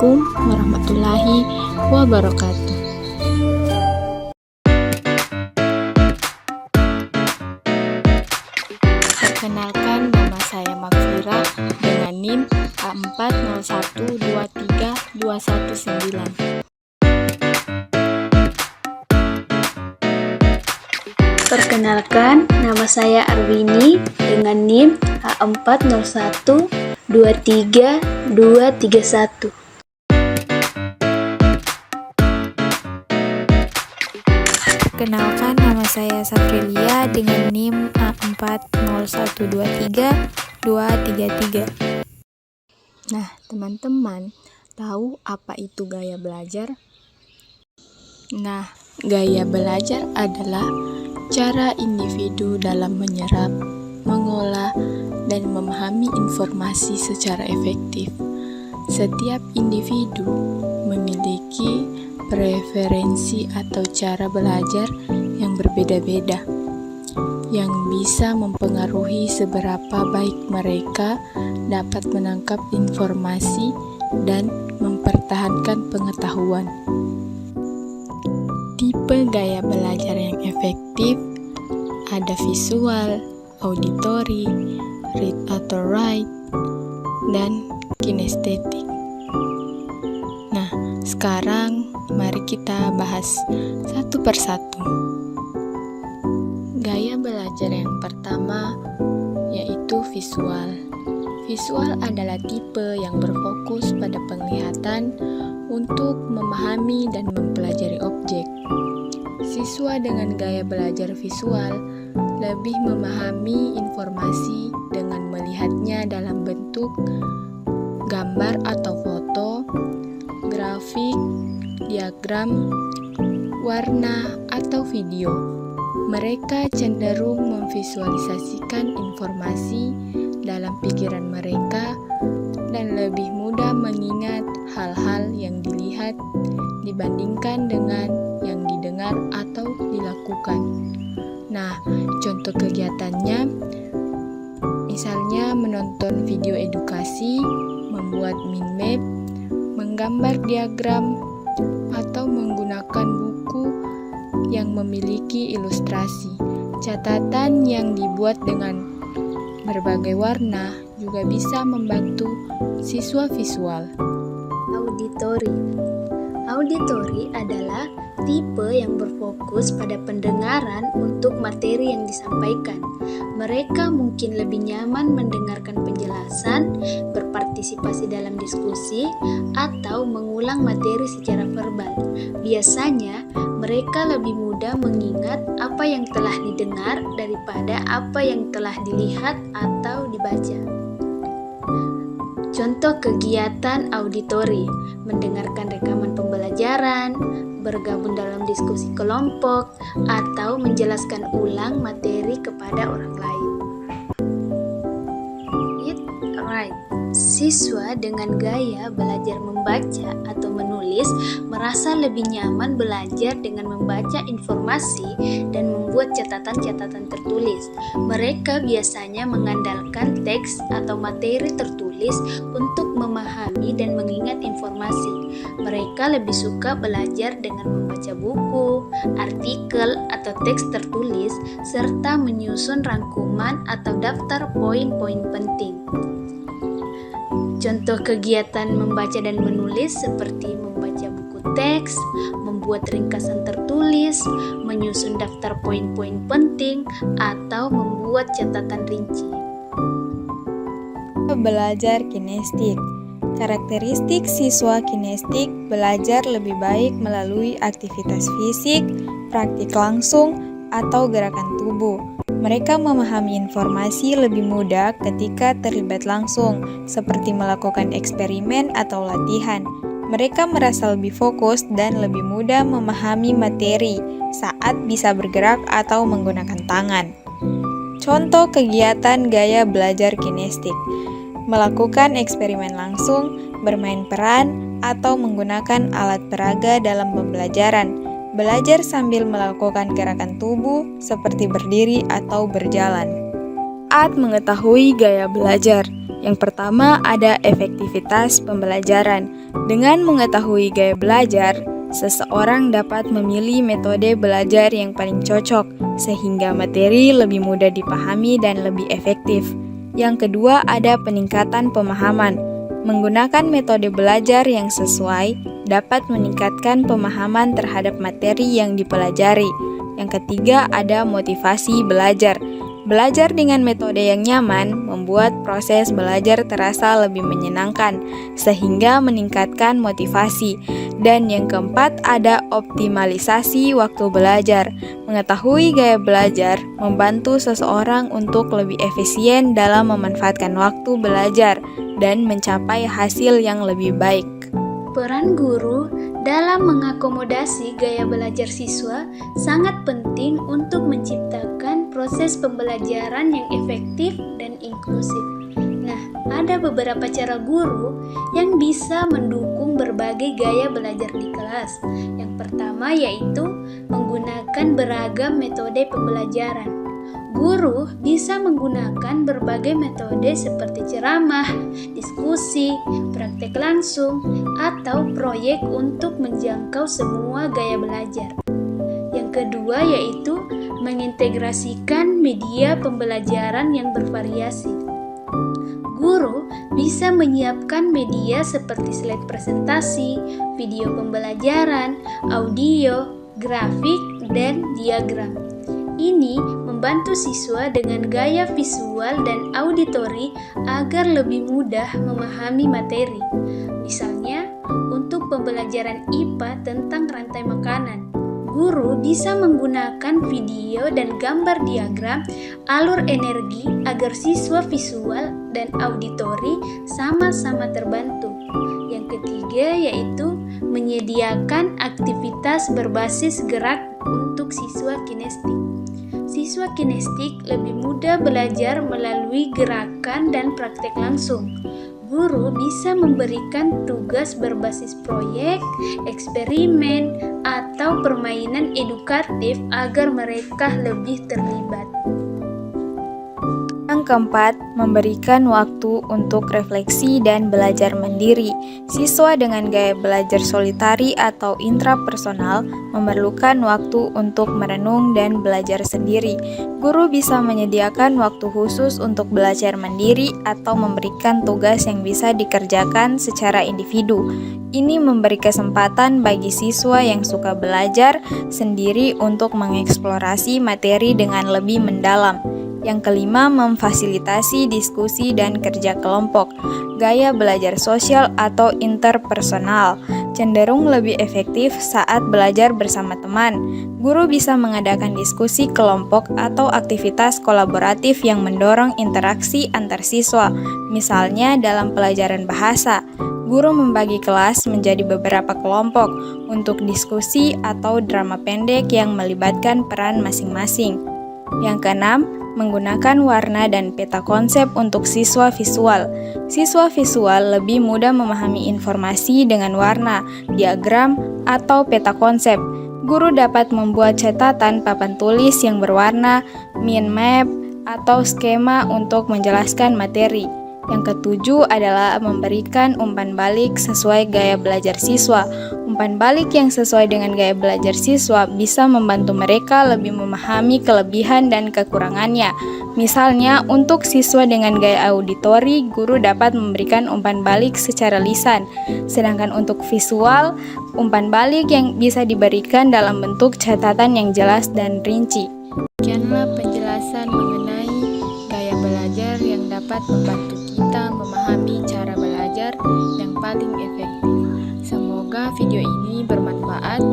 Assalamualaikum warahmatullahi wabarakatuh. Perkenalkan, nama saya Magfira dengan NIM A40123219. Perkenalkan, nama saya Arwini dengan NIM A40123231. Perkenalkan, nama saya Saprilia dengan NIM A40123233. Nah, teman-teman, tahu apa itu gaya belajar? Nah, gaya belajar adalah cara individu dalam menyerap, mengolah, dan memahami informasi secara efektif. Setiap individu memiliki preferensi atau cara belajar yang berbeda-beda, yang bisa mempengaruhi seberapa baik mereka dapat menangkap informasi dan mempertahankan pengetahuan. Tipe gaya belajar yang efektif ada visual, auditory, read atau write, dan kinestetik. Nah, sekarang mari kita bahas satu persatu. Gaya belajar yang pertama yaitu visual. Visual adalah tipe yang berfokus pada penglihatan untuk memahami dan mempelajari objek. Siswa dengan gaya belajar visual lebih memahami informasi dengan melihatnya dalam bentuk gambar atau foto, grafik, diagram, warna, atau video. Mereka cenderung memvisualisasikan informasi dalam pikiran mereka dan lebih mudah mengingat hal-hal yang dilihat dibandingkan dengan yang didengar atau dilakukan. Nah, contoh kegiatannya misalnya menonton video edukasi, membuat mind map, menggambar diagram, atau menggunakan buku yang memiliki ilustrasi. Catatan yang dibuat dengan berbagai warna juga bisa membantu siswa visual. Auditory. Auditory adalah tipe yang berfokus pada pendengaran untuk materi yang disampaikan. Mereka mungkin lebih nyaman mendengarkan penjelasan, berpartisipasi dalam diskusi, atau mengulang materi secara verbal. Biasanya, mereka lebih mudah mengingat apa yang telah didengar daripada apa yang telah dilihat atau dibaca. Contoh kegiatan auditory: mendengarkan rekaman pembelajaran, bergabung dalam diskusi kelompok, atau menjelaskan ulang materi kepada orang lain. Alright. Siswa dengan gaya belajar membaca atau menulis merasa lebih nyaman belajar dengan membaca informasi dan membuat catatan-catatan tertulis. Mereka biasanya mengandalkan teks atau materi tertulis untuk memahami dan mengingat informasi. Mereka lebih suka belajar dengan membaca buku, artikel, atau teks tertulis, serta menyusun rangkuman atau daftar poin-poin penting. Contoh kegiatan membaca dan menulis seperti membaca buku teks, membuat ringkasan tertulis, menyusun daftar poin-poin penting, atau membuat catatan rinci. Belajar kinestik. Karakteristik siswa kinestik belajar lebih baik melalui aktivitas fisik, praktik langsung, atau gerakan tubuh. Mereka memahami informasi lebih mudah ketika terlibat langsung, seperti melakukan eksperimen atau latihan. Mereka merasa lebih fokus dan lebih mudah memahami materi saat bisa bergerak atau menggunakan tangan. Contoh kegiatan gaya belajar kinestik: melakukan eksperimen langsung, bermain peran, atau menggunakan alat peraga dalam pembelajaran. Belajar sambil melakukan gerakan tubuh seperti berdiri atau berjalan. Saat mengetahui gaya belajar, Yang pertama ada efektivitas pembelajaran. Dengan mengetahui gaya belajar, seseorang dapat memilih metode belajar yang paling cocok, sehingga materi lebih mudah dipahami dan lebih efektif. Yang kedua ada peningkatan pemahaman. Menggunakan metode belajar yang sesuai dapat meningkatkan pemahaman terhadap materi yang dipelajari. Yang ketiga ada motivasi belajar. Belajar dengan metode yang nyaman membuat proses belajar terasa lebih menyenangkan, sehingga meningkatkan motivasi. Dan yang keempat ada optimalisasi waktu belajar. Mengetahui gaya belajar membantu seseorang untuk lebih efisien dalam memanfaatkan waktu belajar dan mencapai hasil yang lebih baik. Peran guru dalam mengakomodasi gaya belajar siswa sangat penting untuk menciptakan proses pembelajaran yang efektif dan inklusif. Nah, ada beberapa cara guru yang bisa mendukung berbagai gaya belajar di kelas. Yang pertama yaitu menggunakan beragam metode pembelajaran. Guru bisa menggunakan berbagai metode seperti ceramah, diskusi, praktek langsung, atau proyek untuk menjangkau semua gaya belajar. Yang kedua yaitu mengintegrasikan media pembelajaran yang bervariasi. Guru bisa menyiapkan media seperti slide presentasi, video pembelajaran, audio, grafik, dan diagram. Ini membantu siswa dengan gaya visual dan auditori agar lebih mudah memahami materi. Misalnya, untuk pembelajaran IPA tentang rantai makanan, guru bisa menggunakan video dan gambar diagram alur energi agar siswa visual dan auditori sama-sama terbantu. Yang ketiga yaitu menyediakan aktivitas berbasis gerak untuk siswa kinestik. Siswa kinestik lebih mudah belajar melalui gerakan dan praktek langsung. Guru bisa memberikan tugas berbasis proyek, eksperimen, atau permainan edukatif agar mereka lebih terlibat. Yang keempat, memberikan waktu untuk refleksi dan belajar mandiri. Siswa dengan gaya belajar solitari atau intrapersonal memerlukan waktu untuk merenung dan belajar sendiri. Guru bisa menyediakan waktu khusus untuk belajar mandiri atau memberikan tugas yang bisa dikerjakan secara individu. Ini memberi kesempatan bagi siswa yang suka belajar sendiri untuk mengeksplorasi materi dengan lebih mendalam. Yang kelima, memfasilitasi diskusi dan kerja kelompok. Gaya belajar sosial atau interpersonal cenderung lebih efektif saat belajar bersama teman. Guru bisa mengadakan diskusi kelompok atau aktivitas kolaboratif yang mendorong interaksi antar siswa. Misalnya dalam pelajaran bahasa, guru membagi kelas menjadi beberapa kelompok untuk diskusi atau drama pendek yang melibatkan peran masing-masing. Yang keenam, menggunakan warna dan peta konsep untuk siswa visual. Siswa visual lebih mudah memahami informasi dengan warna, diagram, atau peta konsep. Guru dapat membuat catatan papan tulis yang berwarna, mind map, atau skema untuk menjelaskan materi. Yang ketujuh adalah memberikan umpan balik sesuai gaya belajar siswa. Umpan balik yang sesuai dengan gaya belajar siswa bisa membantu mereka lebih memahami kelebihan dan kekurangannya. Misalnya, untuk siswa dengan gaya auditori, guru dapat memberikan umpan balik secara lisan. Sedangkan untuk visual, umpan balik yang bisa diberikan dalam bentuk catatan yang jelas dan rinci. Demikianlah penjelasan mengenai gaya belajar yang dapat membantu kita memahami cara belajar yang paling efektif. Semoga video ini bermanfaat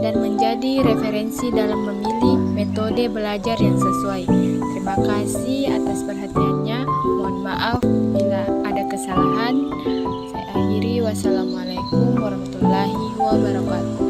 dan menjadi referensi dalam memilih metode belajar yang sesuai. Terima kasih atas perhatiannya. Mohon maaf bila ada kesalahan. Saya akhiri. Wassalamualaikum warahmatullahi wabarakatuh.